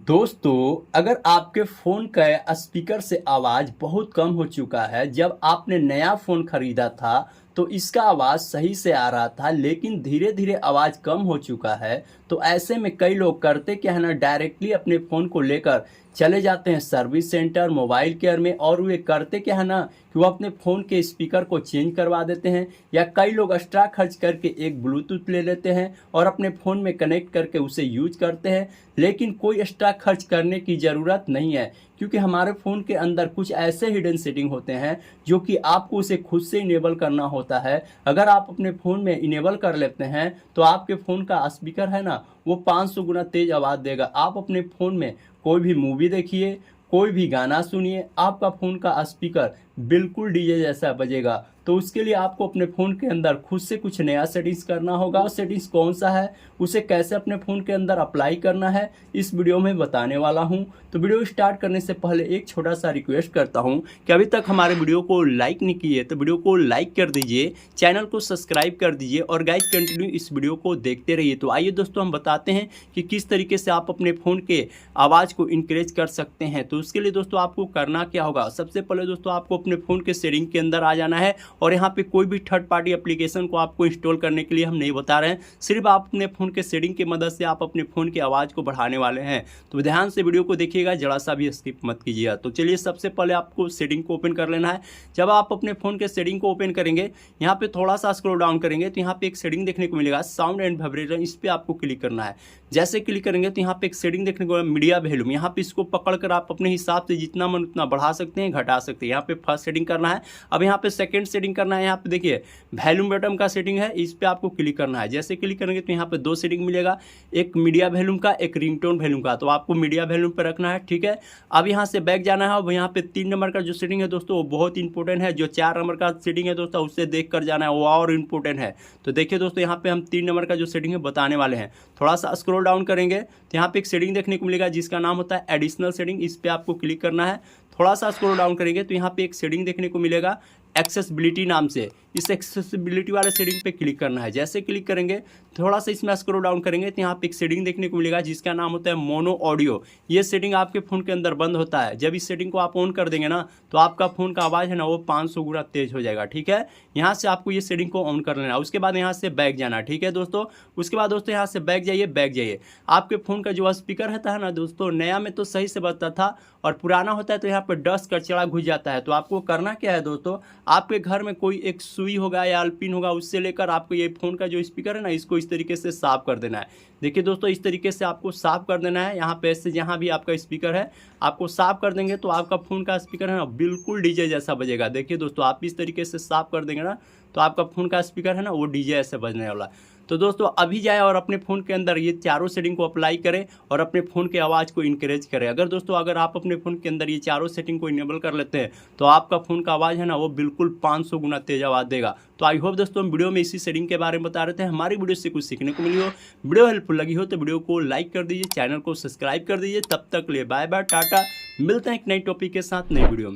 दोस्तों, अगर आपके फ़ोन का स्पीकर से आवाज़ बहुत कम हो चुका है, जब आपने नया फ़ोन ख़रीदा था तो इसका आवाज़ सही से आ रहा था, लेकिन धीरे-धीरे आवाज़ कम हो चुका है। तो ऐसे में कई लोग करते क्या है ना, डायरेक्टली अपने फ़ोन को लेकर चले जाते हैं सर्विस सेंटर, मोबाइल केयर में, और वे करते क्या है ना कि वो अपने फ़ोन के स्पीकर को चेंज करवा देते हैं, या कई लोग एक्स्ट्रा खर्च करके एक ब्लूटूथ ले लेते हैं और अपने फ़ोन में कनेक्ट करके उसे यूज करते हैं। लेकिन कोई एक्स्ट्रा खर्च करने की ज़रूरत नहीं है, क्योंकि हमारे फ़ोन के अंदर कुछ ऐसे हिडन सेटिंग होते हैं जो कि आपको उसे खुद से इनेबल करना होता है। अगर आप अपने फ़ोन में इनेबल कर लेते हैं तो आपके फ़ोन का स्पीकर है ना, वो 500 गुना तेज़ आवाज़ देगा। आप अपने फ़ोन में कोई भी मूवी देखिए, कोई भी गाना सुनिए, आपका फ़ोन का स्पीकर बिल्कुल डीजे जैसा बजेगा। तो उसके लिए आपको अपने फ़ोन के अंदर खुद से कुछ नया सेटिंग्स करना होगा। और सेटिंग्स कौन सा है, उसे कैसे अपने फ़ोन के अंदर अप्लाई करना है, इस वीडियो में बताने वाला हूं। तो वीडियो स्टार्ट करने से पहले एक छोटा सा रिक्वेस्ट करता हूं कि अभी तक हमारे वीडियो को लाइक नहीं किए तो वीडियो को लाइक कर दीजिए, चैनल को सब्सक्राइब कर दीजिए और गाइस कंटिन्यू इस वीडियो को देखते रहिए। तो आइए दोस्तों, हम बताते हैं कि किस तरीके से आप अपने फ़ोन के आवाज़ को इंक्रीज कर सकते हैं। तो उसके लिए दोस्तों आपको करना क्या होगा, सबसे पहले दोस्तों आपको अपने फ़ोन के सेटिंग के अंदर आ जाना है। और यहाँ पे कोई भी थर्ड पार्टी एप्लीकेशन को आपको इंस्टॉल करने के लिए हम नहीं बता रहे हैं, सिर्फ आप अपने फ़ोन के सेटिंग की मदद से आप अपने फ़ोन की आवाज़ को बढ़ाने वाले हैं। तो ध्यान से वीडियो को देखिएगा, जरा सा भी स्किप मत कीजिएगा। तो चलिए, सबसे पहले आपको सेटिंग को ओपन कर लेना है। जब आप अपने फ़ोन के सेटिंग को ओपन करेंगे, यहाँ पे थोड़ा सा स्क्रॉल डाउन करेंगे तो यहाँ पे एक सेटिंग देखने को मिलेगा, साउंड एंड वाइब्रेशन। इस पर आपको क्लिक करना है। जैसे क्लिक करेंगे तो यहाँ पे एक सेटिंग देखने को मिलेगा, मीडिया वॉल्यूम। यहाँ पे इसको पकड़कर आप अपने हिसाब से जितना मन उतना बढ़ा सकते हैं, घटा सकते हैं। यहाँ पे फर्स्ट सेटिंग करना है। अब यहाँ पे सेकंड सेटिंग करना है। यहाँ पे देखिए वॉल्यूम बटन का सेटिंग है, इस पे आपको क्लिक करना है। जैसे क्लिक करेंगे तो यहाँ पे दो सेटिंग मिलेगा, एक मीडिया वॉल्यूम का, एक रिंगटोन वॉल्यूम का। तो आपको मीडिया वॉल्यूम पे रखना है, ठीक है। अब यहाँ से बैक जाना है। अब यहाँ पे 3 नंबर का जो सेटिंग है दोस्तों, वो बहुत इंपॉर्टेंट है। जो 4 नंबर का सेटिंग है दोस्तों, उससे देख कर जाना है, वो और इंपॉर्टेंट है। तो देखिए दोस्तों, यहाँ पे हम 3 नंबर का जो सेटिंग है बताने वाले हैं। थोड़ा सा स्क्रॉल डाउन करेंगे तो यहाँ पे एक सेटिंग देखने को मिलेगा जिसका नाम होता है एडिशनल सेटिंग। इस पे आपको क्लिक करना है। थोड़ा सा स्क्रॉल डाउन करेंगे तो यहाँ पे एक सेटिंग देखने को मिलेगा एक्सेसिबिलिटी नाम से। इस एक्सेसिबिलिटी वाले सेटिंग पे क्लिक करना है। जैसे क्लिक करेंगे, थोड़ा सा इसमें स्क्रॉल डाउन करेंगे तो यहाँ पे एक सेटिंग देखने को मिलेगा जिसका नाम होता है मोनो ऑडियो। ये सेटिंग आपके फ़ोन के अंदर बंद होता है। जब इस सेटिंग को आप ऑन कर देंगे ना, तो आपका फ़ोन का आवाज़ है ना, वो 500 गुना तेज हो जाएगा, ठीक है। यहाँ से आपको ये सेटिंग को ऑन कर लेना है। उसके बाद यहाँ से बैक जाना, ठीक है दोस्तों। उसके बाद दोस्तों यहाँ से बैक जाइए। आपके फ़ोन का जो स्पीकर रहता है ना दोस्तों, नया में तो सही से बजता था, और पुराना होता है तो यहाँ पर डस्ट कचरा घुस जाता है। तो आपको करना क्या है दोस्तों, आपके घर में कोई एक सुई होगा या पिन होगा, उससे लेकर आपको ये फ़ोन का जो स्पीकर है ना, इसको इस तरीके से साफ कर देना है। देखिए दोस्तों, इस तरीके से आपको साफ कर देना है। यहाँ पे से जहाँ भी आपका स्पीकर है, आपको साफ कर देंगे तो आपका फ़ोन का स्पीकर है ना, बिल्कुल डीजे जैसा बजेगा। देखिए दोस्तों, आप इस तरीके से साफ कर देंगे ना, तो आपका फ़ोन का स्पीकर है ना, वो डीजे ऐसे बजने वाला। तो दोस्तों, अभी जाए और अपने फ़ोन के अंदर ये चारों सेटिंग को अप्लाई करें और अपने फ़ोन की आवाज़ को इनक्रेज करें। अगर आप अपने फ़ोन के अंदर ये चारों सेटिंग को इनेबल कर लेते हैं, तो आपका फ़ोन का आवाज़ है ना, वो बिल्कुल 500 गुना तेज आवाज़ देगा। तो आई होप दोस्तों, हम वीडियो में इसी सेटिंग के बारे में बता रहे थे। हमारी वीडियो से कुछ सीखने को मिली हो, वीडियो हेल्पफुल लगी हो, तो वीडियो को लाइक कर दीजिए, चैनल को सब्सक्राइब कर दीजिए। तब तक ले बाय बाय, टाटा। मिलते हैं एक नई टॉपिक के साथ, नई वीडियो में।